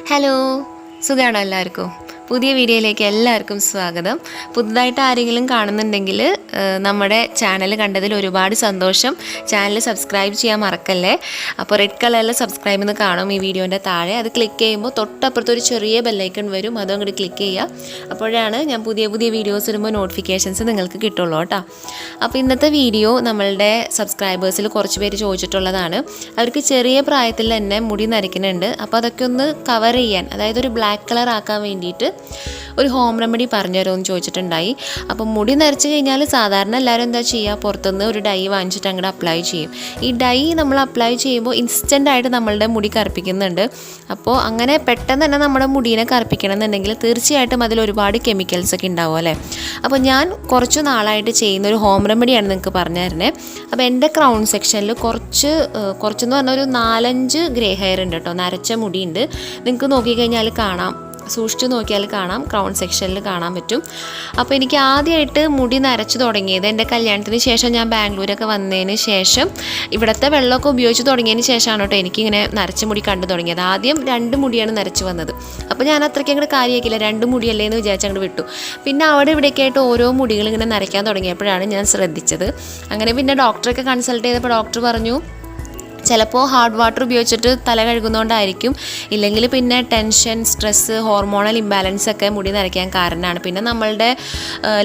Hello, സുഖാണോ എല്ലാവർക്കും? പുതിയ വീഡിയോയിലേക്ക് എല്ലാവർക്കും സ്വാഗതം. പുതുതായിട്ട് ആരെങ്കിലും കാണുന്നുണ്ടെങ്കിൽ നമ്മുടെ ചാനൽ കണ്ടതിൽ ഒരുപാട് സന്തോഷം. ചാനൽ സബ്സ്ക്രൈബ് ചെയ്യാൻ മറക്കല്ലേ. അപ്പോൾ റെഡ് കളറിൽ സബ്സ്ക്രൈബ് എന്ന് കാണും ഈ വീഡിയോൻ്റെ താഴെ. അത് ക്ലിക്ക് ചെയ്യുമ്പോൾ തൊട്ടപ്പുറത്ത് ഒരു ചെറിയ ബെല്ലൈക്കൺ വരും. അതും അങ്ങോട്ട് ക്ലിക്ക് ചെയ്യുക. അപ്പോഴാണ് ഞാൻ പുതിയ വീഡിയോസ് ഇടുമ്പോൾ നോട്ടിഫിക്കേഷൻസ് നിങ്ങൾക്ക് കിട്ടുള്ളൂ കേട്ടോ. അപ്പോൾ ഇന്നത്തെ വീഡിയോ നമ്മളുടെ സബ്സ്ക്രൈബേഴ്സിൽ കുറച്ച് പേര് ചോദിച്ചിട്ടുള്ളതാണ്. അവർക്ക് ചെറിയ പ്രായത്തിൽ തന്നെ മുടി നരയ്ക്കുന്നുണ്ട്. അപ്പോൾ അതൊക്കെ ഒന്ന് കവർ ചെയ്യാൻ, അതായത് ഒരു ബ്ലാക്ക് കളർ ആക്കാൻ വേണ്ടിയിട്ട് ഒരു ഹോം റെമഡി പറഞ്ഞു തരുമെന്ന് ചോദിച്ചിട്ടുണ്ടായി. അപ്പോൾ മുടി നരച്ച് കഴിഞ്ഞാൽ സാധാരണ എല്ലാവരും എന്താ ചെയ്യുക, പുറത്തുനിന്ന് ഒരു ഡൈ വാങ്ങിച്ചിട്ട് അങ്ങോട്ട് അപ്ലൈ ചെയ്യും. ഈ ഡൈ നമ്മൾ അപ്ലൈ ചെയ്യുമ്പോൾ ഇൻസ്റ്റൻ്റായിട്ട് നമ്മളുടെ മുടി കറുപ്പിക്കുന്നുണ്ട്. അപ്പോൾ അങ്ങനെ പെട്ടെന്ന് തന്നെ നമ്മുടെ മുടീനെ കറുപ്പിക്കണം എന്നുണ്ടെങ്കിൽ തീർച്ചയായിട്ടും അതിൽ ഒരുപാട് കെമിക്കൽസ് ഒക്കെ ഉണ്ടാവും അല്ലേ. അപ്പോൾ ഞാൻ കുറച്ച് നാളായിട്ട് ചെയ്യുന്ന ഒരു ഹോം റെമഡിയാണ് നിങ്ങൾക്ക് പറഞ്ഞു തരുന്നത്. അപ്പോൾ എൻ്റെ ക്രൗൺ സെക്ഷനിൽ കുറച്ചെന്ന് പറഞ്ഞാൽ ഒരു 4-5 ഗ്രേ ഹെയർ ഉണ്ട് കേട്ടോ, നരച്ച മുടിയുണ്ട്. നിങ്ങൾക്ക് നോക്കിക്കഴിഞ്ഞാൽ കാണാം, സൂക്ഷിച്ച് നോക്കിയാൽ കാണാം, ക്രൗൺ സെക്ഷനിൽ കാണാൻ പറ്റും. അപ്പോൾ എനിക്ക് ആദ്യമായിട്ട് മുടി നരച്ച് തുടങ്ങിയത് എൻ്റെ കല്യാണത്തിന് ശേഷം, ഞാൻ ബാംഗ്ലൂരൊക്കെ വന്നതിന് ശേഷം ഇവിടുത്തെ വെള്ളമൊക്കെ ഉപയോഗിച്ച് തുടങ്ങിയതിന് ശേഷമാണ് കേട്ടോ എനിക്കിങ്ങനെ നരച്ച മുടി കണ്ടു തുടങ്ങിയത്. ആദ്യം 2 മുടിയാണ് നരച്ച് വന്നത്. അപ്പോൾ ഞാൻ അത്രയ്ക്ക് അങ്ങോട്ട് കാര്യമാക്കില്ല, 2 മുടിയല്ലേ എന്ന് വിചാരിച്ച് അങ്ങോട്ട് വിട്ടു. പിന്നെ അവിടെ ഇവിടെയൊക്കെ ആയിട്ട് ഓരോ മുടികൾ ഇങ്ങനെ നരയ്ക്കാൻ തുടങ്ങിയപ്പോഴാണ് ഞാൻ ശ്രദ്ധിച്ചത്. അങ്ങനെ പിന്നെ ഡോക്ടറൊക്കെ കൺസൾട്ട് ചെയ്തപ്പോൾ ഡോക്ടർ പറഞ്ഞു ചിലപ്പോൾ ഹാർഡ് വാട്ടർ ഉപയോഗിച്ചിട്ട് തല കഴുകുന്നതുകൊണ്ടായിരിക്കും, ഇല്ലെങ്കിൽ പിന്നെ ടെൻഷൻ, സ്ട്രെസ്സ്, ഹോർമോണൽ ഇംബാലൻസ് ഒക്കെ മുടി നരയ്ക്കാൻ കാരണമാണ്. പിന്നെ നമ്മളുടെ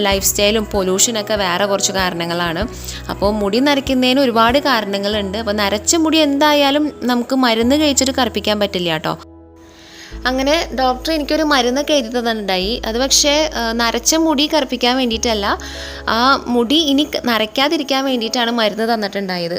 ലൈഫ് സ്റ്റൈലും പൊല്യൂഷനൊക്കെ വേറെ കുറച്ച് കാരണങ്ങളാണ്. അപ്പോൾ മുടി നരയ്ക്കുന്നതിന് ഒരുപാട് കാരണങ്ങളുണ്ട്. അപ്പോൾ നരച്ച മുടി എന്തായാലും നമുക്ക് മരുന്ന് കഴിച്ചിട്ട് കറുപ്പിക്കാൻ പറ്റില്ല കേട്ടോ. അങ്ങനെ ഡോക്ടർ എനിക്കൊരു മരുന്നൊക്കെ എഴുതി തന്നിട്ടുണ്ടായി. അത് പക്ഷേ നരച്ച മുടി കറുപ്പിക്കാൻ വേണ്ടിയിട്ടല്ല, ആ മുടി ഇനി നരയ്ക്കാതിരിക്കാൻ വേണ്ടിയിട്ടാണ് മരുന്ന് തന്നിട്ടുണ്ടായത്.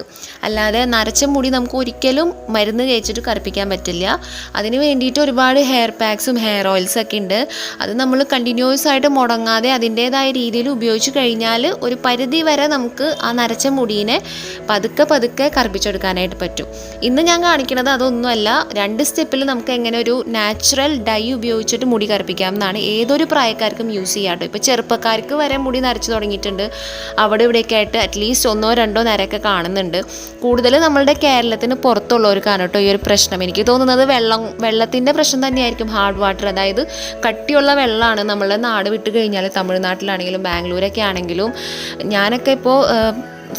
അല്ലാതെ നരച്ച മുടി നമുക്ക് ഒരിക്കലും മരുന്ന് കഴിച്ചിട്ട് കറുപ്പിക്കാൻ പറ്റില്ല. അതിന് വേണ്ടിയിട്ട് ഒരുപാട് ഹെയർ പാക്സും ഹെയർ ഓയിൽസൊക്കെ ഉണ്ട്. അത് നമ്മൾ കണ്ടിന്യൂസ് ആയിട്ട് മുടങ്ങാതെ അതിൻ്റേതായ രീതിയിൽ ഉപയോഗിച്ച് കഴിഞ്ഞാൽ ഒരു പരിധി വരെ നമുക്ക് ആ നരച്ച മുടീനെ പതുക്കെ കറുപ്പിച്ചെടുക്കാനായിട്ട് പറ്റും. ഇന്ന് ഞാൻ കാണിക്കുന്നത് അതൊന്നുമല്ല, 2 സ്റ്റെപ്പിൽ നമുക്ക് എങ്ങനെ ഒരു നാച്ചുറൽ ഡൈ ഉപയോഗിച്ചിട്ട് മുടി കറുപ്പിക്കാം എന്നാണ്. ഏതൊരു പ്രായക്കാർക്കും യൂസ് ചെയ്യാം കേട്ടോ. ഇപ്പോൾ ചെറുപ്പക്കാർക്ക് വരെ മുടി നരച്ച് തുടങ്ങിയിട്ടുണ്ട്. അവിടെ ഇവിടെയൊക്കെ ആയിട്ട് അറ്റ്ലീസ്റ്റ് 1-2 നരയൊക്കെ കാണുന്നുണ്ട്. കൂടുതൽ നമ്മളുടെ കേരളത്തിന് പുറത്തുള്ളവർക്കാണ് കേട്ടോ ഈ ഒരു പ്രശ്നം. എനിക്ക് തോന്നുന്നത് വെള്ളത്തിൻ്റെ പ്രശ്നം തന്നെയായിരിക്കും. ഹാർഡ് വാട്ടർ, അതായത് കട്ടിയുള്ള വെള്ളമാണ് നമ്മളുടെ നാട് വിട്ട് കഴിഞ്ഞാൽ, തമിഴ്നാട്ടിലാണെങ്കിലും ബാംഗ്ലൂരൊക്കെ ആണെങ്കിലും ഞാനൊക്കെ ഇപ്പോൾ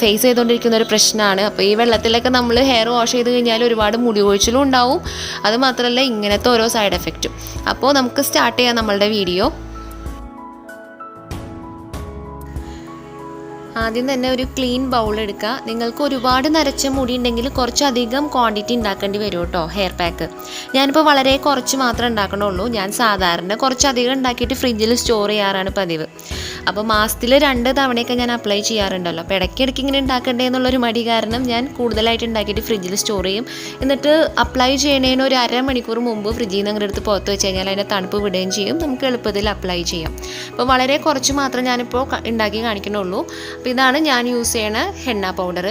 ഫേസ് ചെയ്തുകൊണ്ടിരിക്കുന്ന ഒരു പ്രശ്നമാണ്. അപ്പോൾ ഈ വെള്ളത്തിലൊക്കെ നമ്മൾ ഹെയർ വാഷ് ചെയ്ത് കഴിഞ്ഞാൽ ഒരുപാട് മുടി കൊഴിച്ചിലും ഉണ്ടാവും. അത് മാത്രമല്ല ഇങ്ങനത്തെ ഓരോ സൈഡ് എഫക്റ്റും. അപ്പോൾ നമുക്ക് സ്റ്റാർട്ട് ചെയ്യാം നമ്മളുടെ വീഡിയോ. ആദ്യം തന്നെ ഒരു ക്ലീൻ ബൗൾ എടുക്കുക. നിങ്ങൾക്ക് ഒരുപാട് നരച്ച മുടി ഉണ്ടെങ്കിൽ കുറച്ചധികം ക്വാണ്ടിറ്റി ഉണ്ടാക്കേണ്ടി വരും കേട്ടോ ഹെയർ പാക്ക്. ഞാനിപ്പോൾ വളരെ കുറച്ച് മാത്രമേ ഉണ്ടാക്കണുള്ളൂ. ഞാൻ സാധാരണ കുറച്ചധികം ഉണ്ടാക്കിയിട്ട് ഫ്രിഡ്ജിൽ സ്റ്റോർ ചെയ്യാറാണ് പതിവ്. അപ്പോൾ മാസത്തിൽ 2 തവണയൊക്കെ ഞാൻ അപ്ലൈ ചെയ്യാറുണ്ടല്ലോ. അപ്പോൾ ഇടയ്ക്കിടയ്ക്ക് ഇങ്ങനെ ഉണ്ടാക്കണ്ടേ എന്നുള്ളൊരു മടി കാരണം ഞാൻ കൂടുതലായിട്ട് ഉണ്ടാക്കിയിട്ട് ഫ്രിഡ്ജിൽ സ്റ്റോർ ചെയ്യും. എന്നിട്ട് അപ്ലൈ ചെയ്യണതിന് ഒരു 1/2 മണിക്കൂർ മുമ്പ് ഫ്രിഡ്ജിൽ നിന്ന് അങ്ങോട്ട് എടുത്ത് പുറത്ത് വെച്ച് കഴിഞ്ഞാൽ അതിൻ്റെ തണുപ്പ് വിടുകയും ചെയ്യും. നമുക്ക് എളുപ്പത്തിൽ അപ്ലൈ ചെയ്യാം. അപ്പോൾ വളരെ കുറച്ച് മാത്രമേ ഞാനിപ്പോൾ ഉണ്ടാക്കി കാണിക്കണുള്ളൂ. അപ്പോൾ ഇതാണ് ഞാൻ യൂസ് ചെയ്യണ ഹെന്ന പൗഡർ.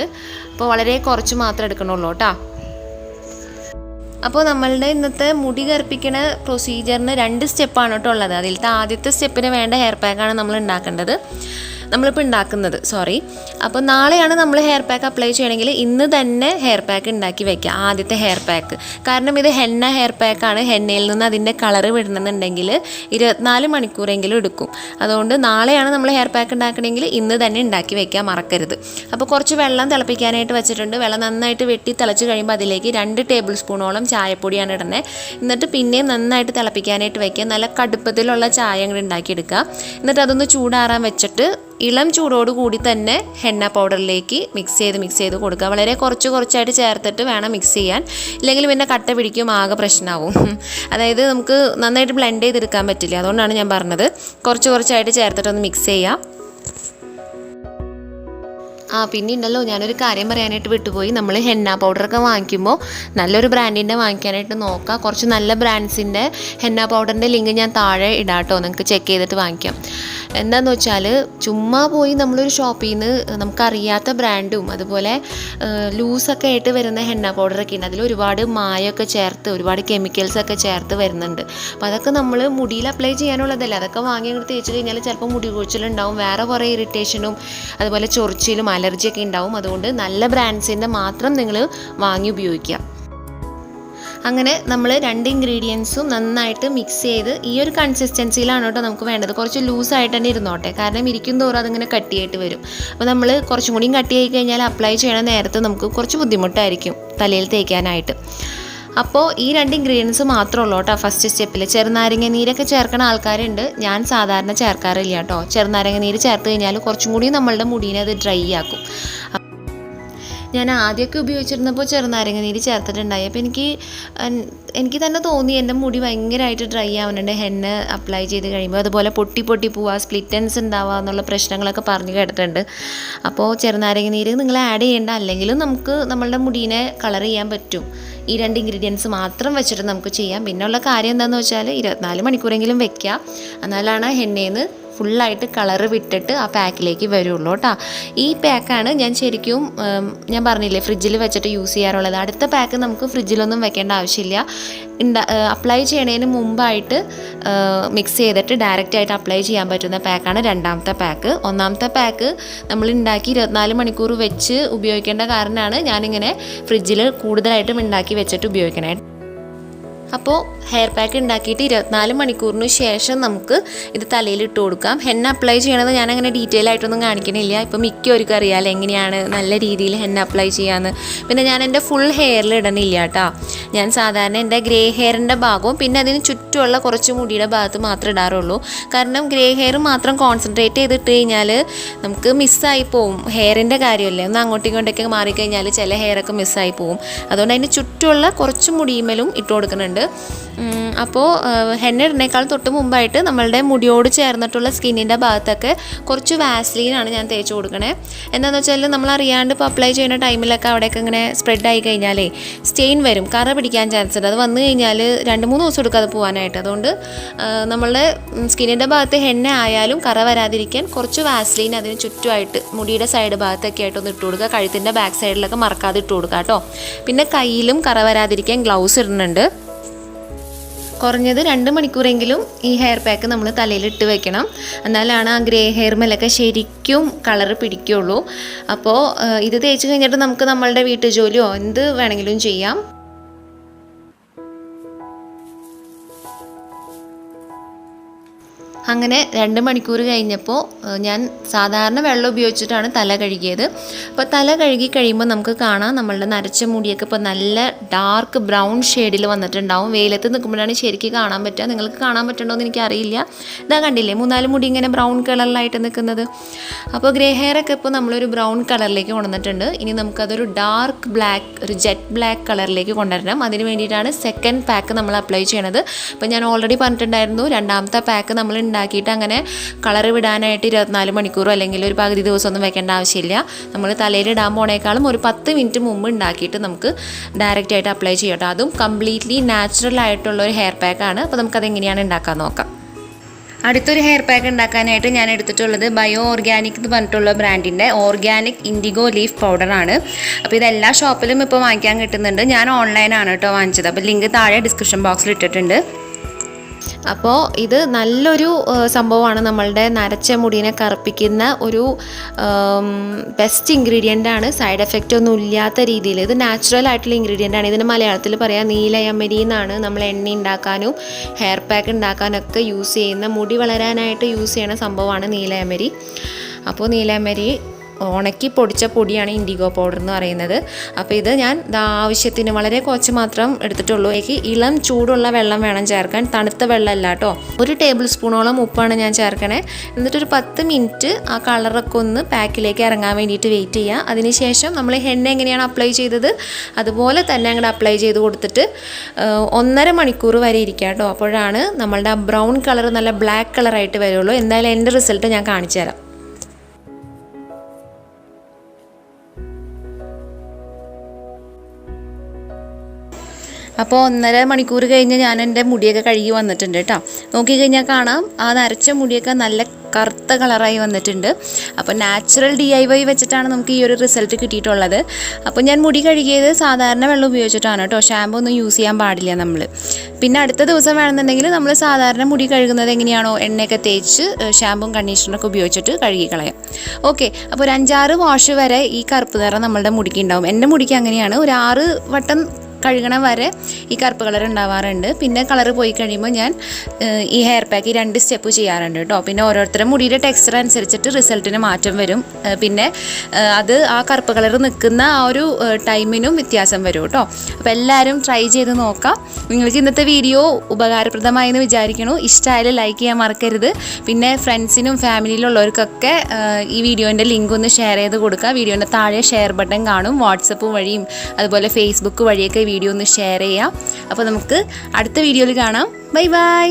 അപ്പോൾ വളരെ കുറച്ച് മാത്രമേ എടുക്കണുള്ളൂ കേട്ടോ. അപ്പോൾ നമ്മളുടെ ഇന്നത്തെ മുടി കറുപ്പിക്കണ പ്രൊസീജിയറിന് 2 സ്റ്റെപ്പാണ് കേട്ടോ ഉള്ളത്. അതിലത്തെ ആദ്യത്തെ സ്റ്റെപ്പിന് വേണ്ട ഹെയർ പാക്കാണ് നമ്മളിപ്പോൾ ഉണ്ടാക്കുന്നത്. അപ്പോൾ നാളെയാണ് നമ്മൾ ഹെയർ പാക്ക് അപ്ലൈ ചെയ്യണമെങ്കിൽ ഇന്ന് തന്നെ ഹെയർ പാക്ക് ഉണ്ടാക്കി വയ്ക്കുക, ആദ്യത്തെ ഹെയർ പാക്ക്. കാരണം ഇത് ഹെന്ന ഹെയർ പാക്കാണ്. ഹെന്നയിൽ നിന്ന് അതിൻ്റെ കളറ് വിടണമെന്നുണ്ടെങ്കിൽ 24 മണിക്കൂറെങ്കിലും എടുക്കും. അതുകൊണ്ട് നാളെയാണ് നമ്മൾ ഹെയർ പാക്ക് ഉണ്ടാക്കണമെങ്കിൽ ഇന്ന് തന്നെ ഉണ്ടാക്കി വയ്ക്കാൻ മറക്കരുത്. അപ്പോൾ കുറച്ച് വെള്ളം തിളപ്പിക്കാനായിട്ട് വെച്ചിട്ടുണ്ട്. വെള്ളം നന്നായിട്ട് വെട്ടി തിളച്ച് കഴിയുമ്പോൾ അതിലേക്ക് 2 ടേബിൾ സ്പൂണോളം ചായപ്പൊടിയാണ് ഇടുന്നത്. എന്നിട്ട് പിന്നെയും നന്നായിട്ട് തിളപ്പിക്കാനായിട്ട് വയ്ക്കുക. നല്ല കടുപ്പത്തിലുള്ള ചായ അങ്ങോട്ട് ഉണ്ടാക്കിയെടുക്കുക. എന്നിട്ട് അതൊന്ന് ചൂടാറാൻ വെച്ചിട്ട് ഇളം ചൂടോട് കൂടി തന്നെ ഹെന്ന പൗഡറിലേക്ക് മിക്സ് ചെയ്ത് കൊടുക്കുക. വളരെ കുറച്ചായിട്ട് ചേർത്തിട്ട് വേണം മിക്സ് ചെയ്യാൻ, ഇല്ലെങ്കിൽ പിന്നെ കട്ട പിടിക്കും, ആകെ പ്രശ്നമാവും. അതായത് നമുക്ക് നന്നായിട്ട് ബ്ലെൻഡ് ചെയ്തെടുക്കാൻ പറ്റില്ല. അതുകൊണ്ടാണ് ഞാൻ പറഞ്ഞത് കുറച്ചായിട്ട് ചേർത്തിട്ടൊന്ന് മിക്സ് ചെയ്യുക. പിന്നെ ഉണ്ടല്ലോ, ഞാനൊരു കാര്യം പറയാനായിട്ട് വിട്ടുപോയി. നമ്മൾ ഹെന്ന പൗഡറൊക്കെ വാങ്ങിക്കുമ്പോൾ നല്ലൊരു ബ്രാൻഡിൻ്റെ വാങ്ങിക്കാനായിട്ട് നോക്കുക. കുറച്ച് നല്ല ബ്രാൻഡ്സിൻ്റെ ഹെന്ന പൗഡറിൻ്റെ ലിങ്ക് ഞാൻ താഴെ ഇടാം കേട്ടോ, നിങ്ങൾക്ക് ചെക്ക് ചെയ്തിട്ട് വാങ്ങിക്കാം. എന്താണെന്ന് വെച്ചാൽ ചുമ്മാ പോയി നമ്മളൊരു ഷോപ്പിൽ നിന്ന് നമുക്കറിയാത്ത ബ്രാൻഡും അതുപോലെ ലൂസൊക്കെ ആയിട്ട് വരുന്ന ഹെന്ന പൗഡറൊക്കെ ഉണ്ട്. അതിൽ ഒരുപാട് മായമൊക്കെ ചേർത്ത് ഒരുപാട് കെമിക്കൽസൊക്കെ ചേർത്ത് വരുന്നുണ്ട്. അപ്പോൾ അതൊക്കെ നമ്മൾ മുടിയിൽ അപ്ലൈ ചെയ്യാനുള്ളതല്ല. അതൊക്കെ വാങ്ങി അങ്ങോട്ട് തേച്ച് കഴിഞ്ഞാൽ ചിലപ്പോൾ മുടി കൊഴിച്ചിലുണ്ടാവും, വേറെ കുറേ ഇറിറ്റേഷനും അതുപോലെ ചൊറിച്ചിലും അലർജിയൊക്കെ ഉണ്ടാവും. അതുകൊണ്ട് നല്ല ബ്രാൻഡ്സിൻ്റെ മാത്രം നിങ്ങൾ വാങ്ങി ഉപയോഗിക്കുക. അങ്ങനെ നമ്മൾ 2 ഇൻഗ്രീഡിയൻസും നന്നായിട്ട് മിക്സ് ചെയ്ത് ഈ ഒരു കൺസിസ്റ്റൻസിയിലാണ് കേട്ടോ നമുക്ക് വേണ്ടത്. കുറച്ച് ലൂസായിട്ട് തന്നെ ഇരുന്നോട്ടെ, കാരണം ഇരിക്കും തോറും അതിങ്ങനെ കട്ടിയായിട്ട് വരും. അപ്പോൾ നമ്മൾ കുറച്ചും കൂടിയും കട്ടിയായി കഴിഞ്ഞാൽ അപ്ലൈ ചെയ്യണ നേരത്ത് നമുക്ക് കുറച്ച് ബുദ്ധിമുട്ടായിരിക്കും തലയിൽ തേക്കാനായിട്ട്. അപ്പോൾ ഈ 2 ഇൻഗ്രീഡിയൻസ് മാത്രമേ ഉള്ളൂ കേട്ടോ ഫസ്റ്റ് സ്റ്റെപ്പിൽ. ചെറുനാരങ്ങ നീരൊക്കെ ചേർക്കുന്ന ആൾക്കാരുണ്ട്, ഞാൻ സാധാരണ ചേർക്കാറില്ല കേട്ടോ. ചെറുനാരങ്ങ നീര് ചേർത്ത് കഴിഞ്ഞാൽ കുറച്ചും കൂടി നമ്മളുടെ മുടീനെ അത് ഡ്രൈ ആക്കും. ഞാൻ ആദ്യമൊക്കെ ഉപയോഗിച്ചിരുന്നപ്പോൾ ചെറുനാരങ്ങ നീര് ചേർത്തിട്ടുണ്ടായി. അപ്പോൾ എനിക്ക് തന്നെ തോന്നി എൻ്റെ മുടി ഭയങ്കരമായിട്ട് ഡ്രൈ ആവുന്നുണ്ട് ഹെന്ന അപ്ലൈ ചെയ്ത് കഴിയുമ്പോൾ. അതുപോലെ പൊട്ടി പോവുക, സ്പ്ലിറ്റൻസ് ഉണ്ടാവുക എന്നുള്ള പ്രശ്നങ്ങളൊക്കെ പറഞ്ഞു കേട്ടിട്ടുണ്ട്. അപ്പോൾ ചെറുനാരങ്ങ നീര് നിങ്ങൾ ആഡ് ചെയ്യേണ്ട, അല്ലെങ്കിലും നമുക്ക് നമ്മളുടെ മുടീനെ കളർ ചെയ്യാൻ പറ്റും. ഈ 2 ഇൻഗ്രീഡിയൻസ് മാത്രം വെച്ചിട്ട് നമുക്ക് ചെയ്യാം. പിന്നെയുള്ള കാര്യം എന്താണെന്ന് വെച്ചാൽ 24 മണിക്കൂറെങ്കിലും വെക്കുക, എന്നാലാണ് ഹെന്നേന്ന് ഫുള്ളായിട്ട് കളറ് വിട്ടിട്ട് ആ പാക്കിലേക്ക് വരുള്ളൂ കേട്ടോ. ഈ പാക്കാണ് ഞാൻ ശരിക്കും ഞാൻ പറഞ്ഞില്ലേ ഫ്രിഡ്ജിൽ വെച്ചിട്ട് യൂസ് ചെയ്യാറുള്ളത്. അടുത്ത പാക്ക് നമുക്ക് ഫ്രിഡ്ജിലൊന്നും വെക്കേണ്ട ആവശ്യമില്ല. അപ്ലൈ ചെയ്യണതിന് മുമ്പായിട്ട് മിക്സ് ചെയ്തിട്ട് ഡയറക്റ്റായിട്ട് അപ്ലൈ ചെയ്യാൻ പറ്റുന്ന പാക്കാണ് രണ്ടാമത്തെ പാക്ക്. ഒന്നാമത്തെ പാക്ക് നമ്മൾ ഉണ്ടാക്കി 24 മണിക്കൂർ വെച്ച് ഉപയോഗിക്കേണ്ട കാരണമാണ് ഞാനിങ്ങനെ ഫ്രിഡ്ജിൽ കൂടുതലായിട്ടും ഉണ്ടാക്കി വെച്ചിട്ട് ഉപയോഗിക്കണേ. അപ്പോൾ ഹെയർ പാക്ക് ഉണ്ടാക്കിയിട്ട് 24 മണിക്കൂറിന് ശേഷം നമുക്ക് ഇത് തലയിൽ ഇട്ട് കൊടുക്കാം. ഹെന്ന അപ്ലൈ ചെയ്യണത് ഞാനങ്ങനെ ഡീറ്റെയിൽ ആയിട്ടൊന്നും കാണിക്കണില്ല. ഇപ്പോൾ മിക്കവർക്കും അറിയാമല്ലോ എങ്ങനെയാണ് നല്ല രീതിയിൽ ഹെന്ന അപ്ലൈ ചെയ്യാമെന്ന്. പിന്നെ ഞാൻ എൻ്റെ ഫുൾ ഹെയറിൽ ഇടണില്ല കേട്ടോ. ഞാൻ സാധാരണ എൻ്റെ ഗ്രേ ഹെയറിൻ്റെ ഭാഗവും പിന്നെ അതിന് ചുറ്റുമുള്ള കുറച്ച് മുടിയുടെ ഭാഗത്ത് മാത്രമേ ഇടാറുള്ളൂ. കാരണം ഗ്രേ ഹെയർ മാത്രം കോൺസെൻട്രേറ്റ് ചെയ്തിട്ട് കഴിഞ്ഞാൽ നമുക്ക് മിസ്സായി പോവും. ഹെയറിൻ്റെ കാര്യമല്ലേ, ഒന്ന് അങ്ങോട്ടും ഇങ്ങോട്ടൊക്കെ മാറിക്കഴിഞ്ഞാൽ ചില ഹെയറൊക്കെ മിസ്സായി പോവും. അതുകൊണ്ട് അതിന് ചുറ്റുമുള്ള കുറച്ച് മുടിയുമേലും ഇട്ട് കൊടുക്കുന്നുണ്ട്. അപ്പോൾ ഹെന്ന ഇടുന്നേക്കാൾ തൊട്ട് മുമ്പായിട്ട് നമ്മളുടെ മുടിയോട് ചേർന്നിട്ടുള്ള സ്കിന്നിൻ്റെ ഭാഗത്തൊക്കെ കുറച്ച് വാസ്ലീനാണ് ഞാൻ തേച്ച് കൊടുക്കണേ. എന്താണെന്ന് വെച്ചാൽ നമ്മളറിയാണ്ട് ഇപ്പോൾ അപ്ലൈ ചെയ്യുന്ന ടൈമിലൊക്കെ അവിടെയൊക്കെ ഇങ്ങനെ സ്പ്രെഡായി കഴിഞ്ഞാലേ സ്റ്റെയിൻ വരും, കറ പിടിക്കാൻ ചാൻസ് ഉണ്ട്. അത് വന്നു കഴിഞ്ഞാൽ 2-3 ദിവസം എടുക്കും അത് പോകാനായിട്ട്. അതുകൊണ്ട് നമ്മളുടെ സ്കിന്നിൻ്റെ ഭാഗത്ത് ഹെന്ന ആയാലും കറ വരാതിരിക്കാൻ കുറച്ച് വാസ്ലീൻ അതിന് ചുറ്റുമായിട്ട് മുടിയുടെ സൈഡ് ഭാഗത്തൊക്കെ ആയിട്ടൊന്ന് ഇട്ട് കൊടുക്കുക. കഴുത്തിൻ്റെ ബാക്ക് സൈഡിലൊക്കെ മറക്കാതെ ഇട്ട് കൊടുക്കുക കേട്ടോ. പിന്നെ കയ്യിലും കറ വരാതിരിക്കാൻ ഗ്ലൗസ് ഇടുന്നുണ്ട്. കുറഞ്ഞത് 2 മണിക്കൂറെങ്കിലും ഈ ഹെയർ പാക്ക് നമ്മൾ തലയിൽ ഇട്ട് വെക്കണം, എന്നാലാണ് ആ ഗ്രേ ഹെയർ മേലൊക്കെ ശരിക്കും കളറ് പിടിക്കുകയുള്ളൂ. അപ്പോൾ ഇത് തേച്ച് കഴിഞ്ഞിട്ട് നമുക്ക് നമ്മളുടെ വീട്ടുജോലിയോ എന്ത് വേണമെങ്കിലും ചെയ്യാം. അങ്ങനെ 2 മണിക്കൂർ കഴിഞ്ഞപ്പോൾ ഞാൻ സാധാരണ വെള്ളം ഉപയോഗിച്ചിട്ടാണ് തല കഴുകിയത്. അപ്പോൾ തല കഴുകി കഴിയുമ്പോൾ നമുക്ക് കാണാം നമ്മളുടെ നരച്ച മുടിയൊക്കെ ഇപ്പോൾ നല്ല ഡാർക്ക് ബ്രൗൺ ഷെയ്ഡിൽ വന്നിട്ടുണ്ടാവും. വെയിലത്ത് നിൽക്കുമ്പോഴാണ് ശരിക്കും കാണാൻ പറ്റുക. നിങ്ങൾക്ക് കാണാൻ പറ്റുന്നുണ്ടോ എന്ന് എനിക്കറിയില്ല. ഇതാ കണ്ടില്ലേ 3-4 മുടി ഇങ്ങനെ ബ്രൗൺ കളറിലായിട്ട് നിൽക്കുന്നത്. അപ്പോൾ ഗ്രേ ഹെയറൊക്കെ ഇപ്പോൾ നമ്മളൊരു ബ്രൗൺ കളറിലേക്ക് കൊണ്ടുവന്നിട്ടുണ്ട്. ഇനി നമുക്കതൊരു ഡാർക്ക് ബ്ലാക്ക്, ഒരു ജെറ്റ് ബ്ലാക്ക് കളറിലേക്ക് കൊണ്ടുവരണം. അതിന് വേണ്ടിയിട്ടാണ് സെക്കൻഡ് പാക്ക് നമ്മൾ അപ്ലൈ ചെയ്യണത്. അപ്പോൾ ഞാൻ ഓൾറെഡി പറഞ്ഞിട്ടുണ്ടായിരുന്നു രണ്ടാമത്തെ പാക്ക് നമ്മൾ ഉണ്ടാക്കിയിട്ട് അങ്ങനെ കളർ വിടാനായിട്ട് 24 മണിക്കൂറോ അല്ലെങ്കിൽ ഒരു പകുതി ദിവസമൊന്നും വെക്കേണ്ട ആവശ്യമില്ല. നമ്മൾ തലയിൽ ഇടാൻ പോണേക്കാളും ഒരു 10 മിനിറ്റ് മുമ്പ് ഉണ്ടാക്കിയിട്ട് നമുക്ക് ഡയറക്റ്റായിട്ട് അപ്ലൈ ചെയ്യട്ടോ. അതും കംപ്ലീറ്റ്ലി നാച്ചുറൽ ആയിട്ടുള്ള ഒരു ഹെയർ പാക്കാണ്. അപ്പോൾ നമുക്കതെങ്ങനെയാണ് ഉണ്ടാക്കാൻ നോക്കാം. അടുത്തൊരു ഹെയർ പാക്ക് ഉണ്ടാക്കാനായിട്ട് ഞാൻ എടുത്തിട്ടുള്ളത് ബയോ ഓർഗാനിക് എന്ന് പറഞ്ഞിട്ടുള്ള ബ്രാൻഡിൻ്റെ ഓർഗാനിക് ഇൻഡിഗോ ലീഫ് പൗഡറാണ്. അപ്പോൾ ഇതെല്ലാ ഷോപ്പിലും ഇപ്പോൾ വാങ്ങിക്കാൻ കിട്ടുന്നുണ്ട്. ഞാൻ ഓൺലൈനാണ് കേട്ടോ വാങ്ങിച്ചത്. അപ്പോൾ ലിങ്ക് താഴെ ഡിസ്ക്രിപ്ഷൻ ബോക്സിൽ ഇട്ടിട്ടുണ്ട്. അപ്പോൾ ഇത് നല്ലൊരു സംഭവമാണ്. നമ്മളുടെ നരച്ച മുടിനെ കറുപ്പിക്കുന്ന ഒരു ബെസ്റ്റ് ഇൻഗ്രീഡിയൻ്റാണ്. സൈഡ് എഫക്റ്റ് ഒന്നും ഇല്ലാത്ത രീതിയിൽ ഇത് നാച്ചുറൽ ആയിട്ടുള്ള ഇൻഗ്രീഡിയൻ്റാണ്. ഇതിന് മലയാളത്തിൽ പറയാം നീലയമരി എന്നാണ്. നമ്മൾ എണ്ണ ഉണ്ടാക്കാനും ഹെയർ പാക്ക് ഉണ്ടാക്കാനൊക്കെ യൂസ് ചെയ്യുന്ന, മുടി വളരാനായിട്ട് യൂസ് ചെയ്യുന്ന സംഭവമാണ് നീലയമരി. അപ്പോൾ നീലയമരി ഉണക്കി പൊടിച്ച പൊടിയാണ് ഇൻഡിഗോ പൗഡർ എന്ന് പറയുന്നത്. അപ്പോൾ ഇത് ഞാൻ ആവശ്യത്തിന് വളരെ കുറച്ച് മാത്രം എടുത്തിട്ടുള്ളൂ. എനിക്ക് ഇളം ചൂടുള്ള വെള്ളം വേണം ചേർക്കാൻ, തണുത്ത വെള്ളമല്ല കേട്ടോ. 1 ടേബിൾ സ്പൂണോളം ഉപ്പാണ് ഞാൻ ചേർക്കണേ. എന്നിട്ടൊരു 10 മിനിറ്റ് ആ കളറൊക്കെ ഒന്ന് പാക്കിലേക്ക് ഇറങ്ങാൻ വേണ്ടിയിട്ട് വെയിറ്റ് ചെയ്യുക. അതിനുശേഷം നമ്മൾ ഹെന്ന എങ്ങനെയാണ് അപ്ലൈ ചെയ്തത് അതുപോലെ തന്നെ അങ്ങോട്ട് അപ്ലൈ ചെയ്ത് കൊടുത്തിട്ട് 1.5 മണിക്കൂർ വരെ ഇരിക്കുക കേട്ടോ. അപ്പോഴാണ് നമ്മളുടെ ആ ബ്രൗൺ കളർ നല്ല ബ്ലാക്ക് കളറായിട്ട് വരുള്ളൂ. എന്തായാലും എൻ്റെ റിസൾട്ട് ഞാൻ കാണിച്ചു തരാം. അപ്പോൾ 1.5 മണിക്കൂർ കഴിഞ്ഞ് ഞാൻ എൻ്റെ മുടിയൊക്കെ കഴുകി വന്നിട്ടുണ്ട് കേട്ടോ. നോക്കിക്കഴിഞ്ഞാൽ കാണാം ആ നരച്ച മുടിയൊക്കെ നല്ല കറുത്ത കളറായി വന്നിട്ടുണ്ട്. അപ്പോൾ നാച്ചുറൽ DIY വെച്ചിട്ടാണ് നമുക്ക് ഈ ഒരു റിസൾട്ട് കിട്ടിയിട്ടുള്ളത്. അപ്പോൾ ഞാൻ മുടി കഴുകിയത് സാധാരണ വെള്ളം ഉപയോഗിച്ചിട്ടാണ് കേട്ടോ. ഷാമ്പു ഒന്നും യൂസ് ചെയ്യാൻ പാടില്ല നമ്മൾ. പിന്നെ അടുത്ത ദിവസം വേണമെന്നുണ്ടെങ്കിൽ നമ്മൾ സാധാരണ മുടി കഴുകുന്നത് എങ്ങനെയാണോ എണ്ണയൊക്കെ തേച്ച് ഷാമ്പും കണ്ടീഷണറൊക്കെ ഉപയോഗിച്ചിട്ട് കഴുകി കളയാം. ഓക്കെ, അപ്പോൾ ഒരു 5-6 വാഷ് വരെ ഈ കറുപ്പ് നിറം നമ്മളുടെ മുടിക്ക് ഉണ്ടാവും. എൻ്റെ മുടിക്ക് അങ്ങനെയാണ്. ഒരു 6 വട്ടം കഴുകണ വരെ ഈ കറുപ്പ് കളർ ഉണ്ടാവാറുണ്ട്. പിന്നെ കളർ പോയി കഴിയുമ്പോൾ ഞാൻ ഈ ഹെയർ പാക്ക് 2 സ്റ്റെപ്പ് ചെയ്യാറുണ്ട് കേട്ടോ. പിന്നെ ഓരോരുത്തരുടെ മുടിയുടെ ടെക്സ്ചർ അനുസരിച്ചിട്ട് റിസൾട്ടിന് മാറ്റം വരും. പിന്നെ അത് ആ കറുപ്പ് കളർ നിൽക്കുന്ന ആ ഒരു ടൈമിനും വ്യത്യാസം വരും കേട്ടോ. അപ്പോൾ എല്ലാവരും ട്രൈ ചെയ്ത് നോക്കാം. നിങ്ങൾക്ക് ഇന്നത്തെ വീഡിയോ ഉപകാരപ്രദമായി എന്ന് വിചാരിക്കണു. ഇഷ്ടമായാലും ലൈക്ക് ചെയ്യാൻ മറക്കരുത്. പിന്നെ ഫ്രണ്ട്സിനും ഫാമിലിയിലുള്ളവർക്കൊക്കെ ഈ വീഡിയോൻ്റെ ലിങ്ക് ഒന്ന് ഷെയർ ചെയ്ത് കൊടുക്കുക. വീഡിയോൻ്റെ താഴെ ഷെയർ ബട്ടൺ കാണും. വാട്സപ്പ് വഴിയും അതുപോലെ ഫേസ്ബുക്ക് വഴിയൊക്കെ വീഡിയോ ഒന്ന് ഷെയർ ചെയ്യാം. അപ്പോൾ നമുക്ക് അടുത്ത വീഡിയോയിൽ കാണാം. Bye bye.